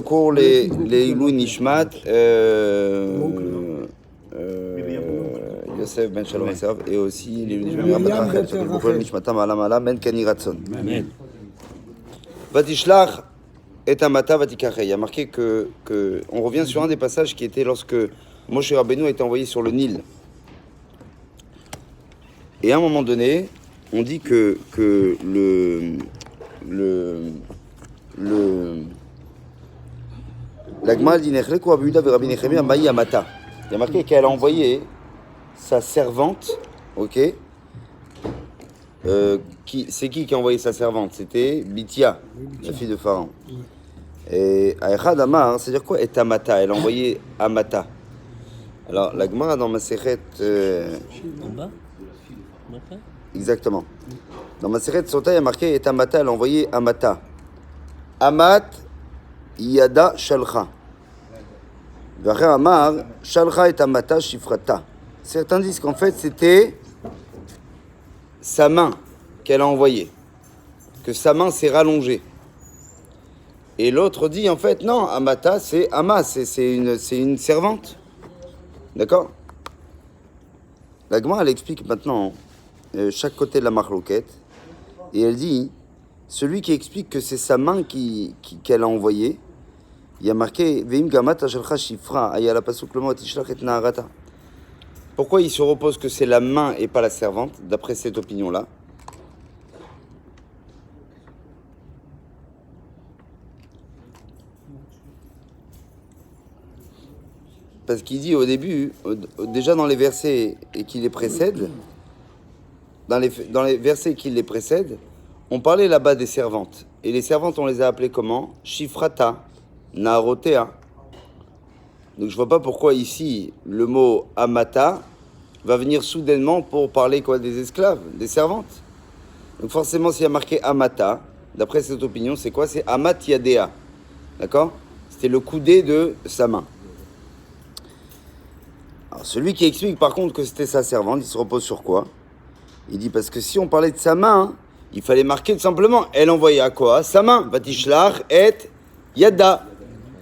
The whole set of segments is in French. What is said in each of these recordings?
cours les Ilou Nishmat Yosef Ben Shalom Asaf et aussi les Ilou Nishmat Rachel Nishmatam Alam Alam Ben Kani Ratson. Vatishlach et Amata Vatikachei. Il y a marqué que on revient sur un des passages qui était lorsque Moshe Rabbeinu a été envoyé sur le Nil. Et à un moment donné, on dit que la Gemara dit Nechleku Abuda ve Rabbi Nechemia Maï Amata. Il y a marqué qu'elle a envoyé sa servante, ok. C'est qui a envoyé sa servante? C'était Bithia, la fille de Pharaon. Et Aïchad Amar, c'est-à-dire quoi? Et Amata, elle a envoyé Amata. Alors la Gemara dans Masechet. En bas? Exactement. Dans Masechet Sota, il y a marqué et Amata, elle a envoyé Amata. Amat Yada Shalcha. V'achar Amar Shalcha et Amata Shifrata. Certains disent qu'en fait c'était sa main qu'elle a envoyée, que sa main s'est rallongée. Et l'autre dit en fait non, Amata c'est Ama, c'est une servante. D'accord? La Gemara elle explique maintenant chaque côté de la marloquette et elle dit celui qui explique que c'est sa main qu'elle a envoyée, il y a marqué Veim Gamata Shalcha Shifra Ayala Pasuk Lomot Ishlach et Naharata. Pourquoi il se repose que c'est la main et pas la servante, d'après cette opinion-là? Parce qu'il dit au début, déjà dans les versets qui les précèdent, dans les versets qui les précèdent, on parlait là-bas des servantes. Et les servantes, on les a appelées comment? Shifrata, Naharotea. Donc je vois pas pourquoi ici, le mot Amata va venir soudainement pour parler quoi? Des esclaves, des servantes. Donc forcément, s'il y a marqué Amata, d'après cette opinion, c'est quoi? C'est Amat Yadea. D'accord? C'était le coudé de sa main. Alors celui qui explique par contre que c'était sa servante, il se repose sur quoi? Il dit parce que si on parlait de sa main, il fallait marquer tout simplement, elle envoyait à quoi? Sa main. Vatishlach et Yada.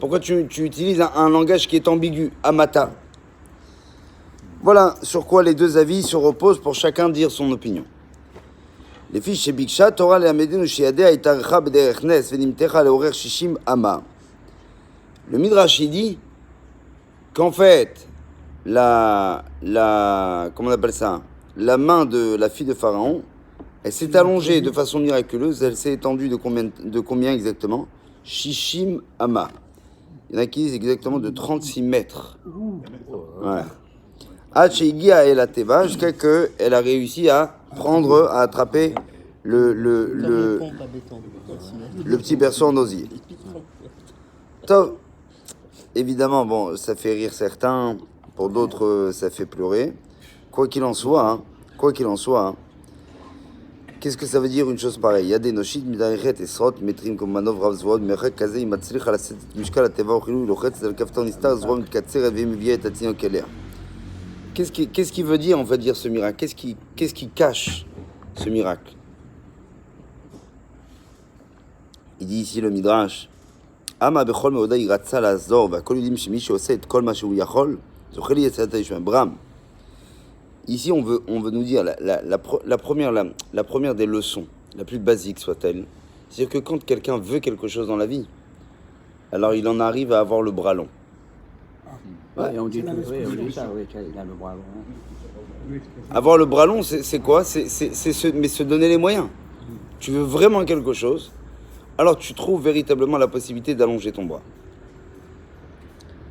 Pourquoi tu utilises un langage qui est ambigu? Amata. Voilà sur quoi les deux avis se reposent pour chacun dire son opinion. Les fiches chez Biksha, Torah le Amedenu Shiadea et Tarcha Bederech Nes Venimtecha Leorer Shishim Ama. Le Midrash il dit qu'en fait, comment on appelle ça? La main de la fille de Pharaon, elle s'est allongée de façon miraculeuse. Elle s'est étendue de combien exactement? Shishim Ama. Il y en a qui disent exactement de 36 mètres. Voilà. Hachigia et la Teva, jusqu'à qu'elle a réussi à attraper le petit berceau en osier. Top. Évidemment, bon, ça fait rire certains, pour d'autres, ça fait pleurer. Quoi qu'il en soit, qu'est-ce que ça veut dire une chose pareille? Il y a des noshid, midarichet et srot, metrim comme manov rav zvod, merek kazé, imatzlich à la set, mishka la teva, ochilou, ilochet, zel kaftan istar, zvod, mitkatser, et vimivia et tatino keler. Qu'est-ce qui veut dire, on va dire, ce miracle? Qu'est-ce qui cache ce miracle? Il dit ici le Midrash, Ama bechol meoda iratza la zor, va kol yudim shemi sheoseh et kol ma shehu yachol, zocheli yetzat yishmem bram. Ici, on veut nous dire la première des leçons, la plus basique soit-elle, c'est-à-dire que quand quelqu'un veut quelque chose dans la vie, alors il en arrive à avoir le bras long. Ouais, on dit ça, oui, il a le bras long. Avoir le bras long, c'est quoi? C'est se donner les moyens. Tu veux vraiment quelque chose, alors tu trouves véritablement la possibilité d'allonger ton bras.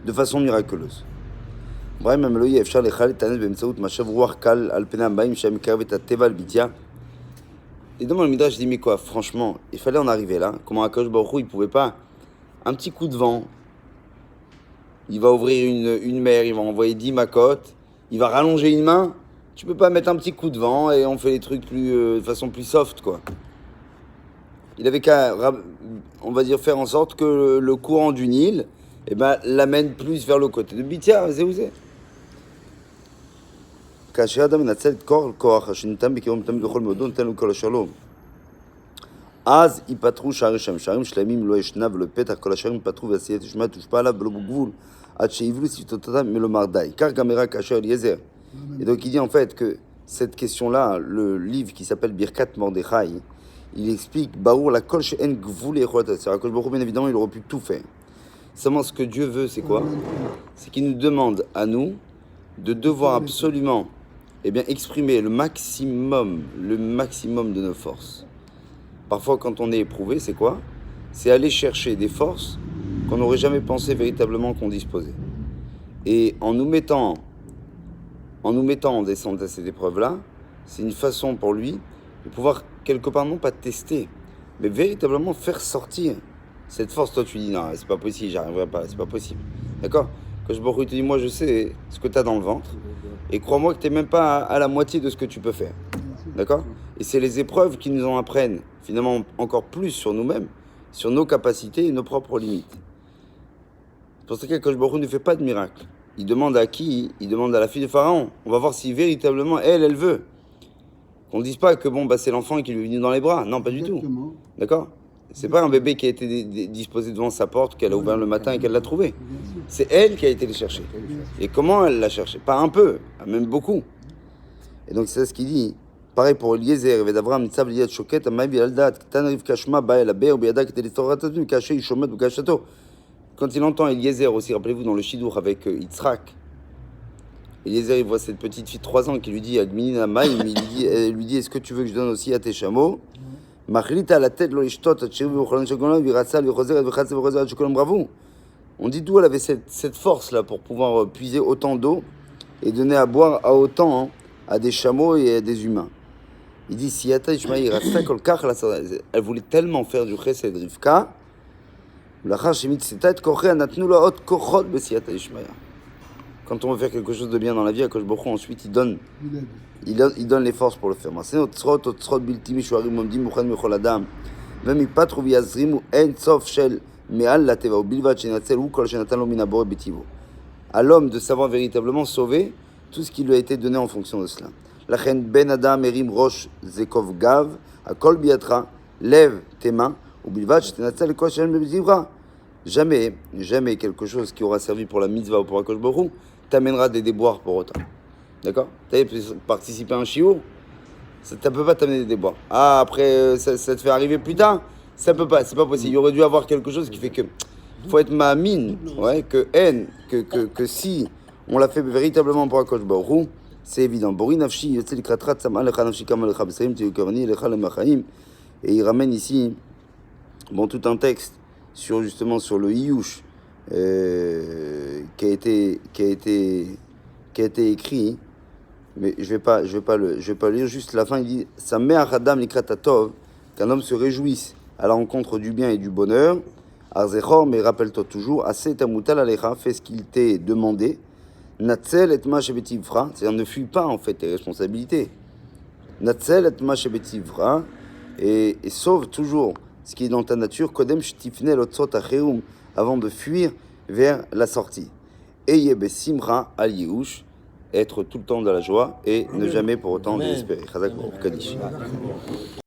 De façon miraculeuse. Évidemment, le Midrash dit, mais quoi, franchement, il fallait en arriver là. Comment Akadosh Baruch Hu, il pouvait pas. Un petit coup de vent, il va ouvrir une mer, il va envoyer 10 macotes, il va rallonger une main. Tu peux pas mettre un petit coup de vent et on fait les trucs de façon plus soft, quoi. Il avait qu'à, on va dire, faire en sorte que le courant du Nil, l'amène plus vers le côté de Bithia, Zéouzé. אז ייפתחו שערי שם, שערים שלמים לא ישנה ולא פתח, כל השערים ייפתחו ועשיית ישמע תושפע עליו ולא בגבול, עד שיבלו שפתותיהם מלומר די. car gamera kasher Eliezer. Et donc il dit en fait que cette question-là, le livre qui s'appelle Birkat Mordechai, il explique Baour la kol she'en gvul echot. C'est-à-dire que bien évidemment il aurait pu tout faire. Seulement ce que Dieu veut, c'est quoi? C'est qu'il nous demande à nous de devoir absolument exprimer le maximum de nos forces. Parfois, quand on est éprouvé, c'est quoi? C'est aller chercher des forces qu'on n'aurait jamais pensé véritablement qu'on disposait. Et en nous mettant en descente à cette épreuve-là, c'est une façon pour lui de pouvoir, quelque part, non pas tester, mais véritablement faire sortir cette force. Toi, tu dis, non, c'est pas possible, j'arriverai pas, c'est pas possible. D'accord? Quand je te dis, moi, je sais ce que tu as dans le ventre, et crois-moi que tu n'es même pas à la moitié de ce que tu peux faire. D'accord? Et c'est les épreuves qui nous en apprennent, finalement, encore plus sur nous-mêmes, sur nos capacités et nos propres limites. C'est pour ça que Kosh Baruch Hu ne fait pas de miracle. Il demande à qui? Il demande à la fille de Pharaon. On va voir si véritablement, elle veut. Qu'on ne dise pas que c'est l'enfant qui lui est venu dans les bras. Non, pas du tout. D'accord? C'est pas un bébé qui a été disposé devant sa porte, qu'elle a ouvert le matin et qu'elle l'a trouvé. C'est elle qui a été le chercher. Et comment elle l'a cherché? Pas un peu, même beaucoup. Et donc c'est ce qu'il dit. Pareil pour Eliezer, Vedavram, Nitzav, Liad, Shoket, Amaïv, Yaldat, Tanriv, Kashma, Bael, Aber, Biadak, Téléstoratatu, Kaché, Shomet, Kachato. Quand il entend Eliezer aussi, rappelez-vous, dans le Shidour avec Yitzhak, Eliezer, il voit cette petite fille de 3 ans qui lui dit, Agminin Amaïm, elle lui dit, est-ce que tu veux que je donne aussi à tes chameaux? Machlita la tête, l'olishtot, atchirivu, cholan chokolam, viratsal, virozer, vichatse, virozer, chokolam, bravo. On dit d'où elle avait cette force-là pour pouvoir puiser autant d'eau et donner à boire à autant à des chameaux et à des humains. Il dit, si Yata Ishmaï rasta kol kach, elle voulait tellement faire du chesed Rivka, l'achar shemit setat kochea natnu la ot kochot besiyata Ishmaï. Quand on veut faire quelque chose de bien dans la vie, à Kosh Baruch Hu, ensuite il donne les forces pour le faire. C'est notre tzrot, tzrot bilti mishuarim omdim muchan mechol adam. Même il pas trouvé yazrimu en sof shel me'al la teva ou bilvat shenatzel ou kol shenatan lo min habor betivo. À l'homme de savoir véritablement sauver tout ce qui lui a été donné en fonction de cela. Lachen ben adam erim rosh zekov gav, akol biatra, lève tes mains, ou bilvat shenatzel kol shenatan betivra. Jamais quelque chose qui aura servi pour la mitzvah ou pour la Kosh Baruch Hu t'amènera des déboires pour autant. D'accord? Tu as participé à un shiur, ça ne peut pas t'amener des déboires. Ah, après, ça te fait arriver plus tard, ça peut pas, c'est pas possible. Il aurait dû avoir quelque chose qui fait que faut être ma'amine, ouais, que si on l'a fait véritablement pour la Kosh Baruch Hu, c'est évident. Bori nafshi yotze likratrat tzam'a lecha nafshi kama lecha b'sarim tiyukarni lecha lemachaim. Et il ramène ici, tout un texte sur le Iyush qui a été écrit, mais je vais pas le lire, juste la fin. Il dit sa mère Adam likratov, qu'un homme se réjouisse à la rencontre du bien et du bonheur. Arzechor, mais rappelle-toi toujours, assez tamutal alecha, fais ce qu'il t'est demandé. Natzel et ma shebetivra, c'est-à-dire ne fuis pas en fait tes responsabilités. Natzel et ma shebetivra, et sauve toujours ce qui est dans ta nature, kodem shtifne lotzot acheum, avant de fuir vers la sortie. Eye besimra al yehush, être tout le temps dans la joie et ne jamais pour autant désespérer. Chazak Baruch Kadish.